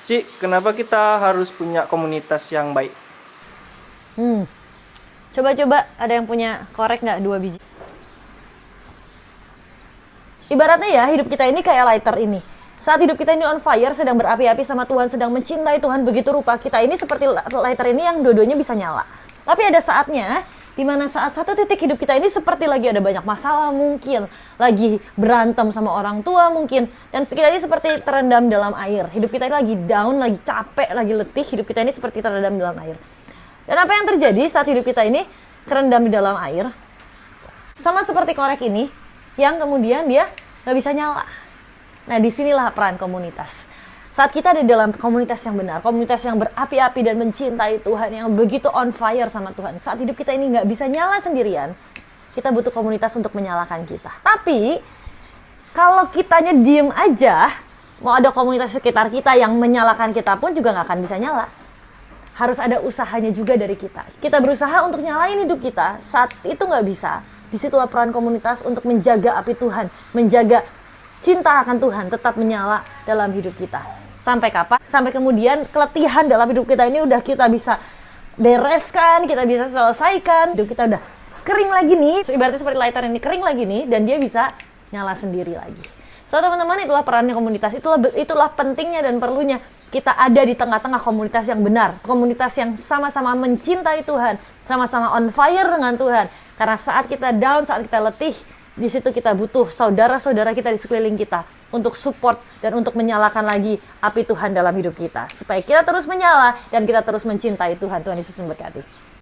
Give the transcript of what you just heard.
Cik, kenapa kita harus punya komunitas yang baik? Coba-coba ada yang punya korek nggak 2 biji? Ibaratnya ya, hidup kita ini kayak lighter ini. Saat hidup kita ini on fire, sedang berapi-api sama Tuhan, sedang mencintai Tuhan begitu rupa, kita ini seperti lighter ini yang dua-duanya bisa nyala. Tapi ada saatnya, di mana saat satu titik hidup kita ini seperti lagi ada banyak masalah mungkin, lagi berantem sama orang tua mungkin, dan kita ini seperti terendam dalam air. Hidup kita ini lagi down, lagi capek, lagi letih, hidup kita ini seperti terendam dalam air. Dan apa yang terjadi saat hidup kita ini terendam di dalam air, sama seperti korek ini, yang kemudian dia nggak bisa nyala. Nah, disinilah peran komunitas. Saat kita ada dalam komunitas yang benar, komunitas yang berapi-api dan mencintai Tuhan, yang begitu on fire sama Tuhan, saat hidup kita ini nggak bisa nyala sendirian, kita butuh komunitas untuk menyalakan kita. Tapi, kalau kitanya diem aja, mau ada komunitas sekitar kita yang menyalakan kita pun juga nggak akan bisa nyala. Harus ada usahanya juga dari kita. Kita berusaha untuk nyalain hidup kita, saat itu nggak bisa. Disitulah peran komunitas untuk menjaga api Tuhan, menjaga cinta akan Tuhan tetap menyala dalam hidup kita. Sampai kapan? Sampai kemudian keletihan dalam hidup kita ini udah kita bisa bereskan, kita bisa selesaikan. Hidup kita udah kering lagi nih, ibaratnya seperti lighter ini kering lagi nih, dan dia bisa nyala sendiri lagi. So teman-teman, itulah perannya komunitas, itulah pentingnya dan perlunya kita ada di tengah-tengah komunitas yang benar, komunitas yang sama-sama mencintai Tuhan, sama-sama on fire dengan Tuhan. Karena saat kita down, saat kita letih, di situ kita butuh saudara-saudara kita di sekeliling kita untuk support dan untuk menyalakan lagi api Tuhan dalam hidup kita, supaya kita terus menyala dan kita terus mencintai Tuhan. Tuhan Yesus memberkati.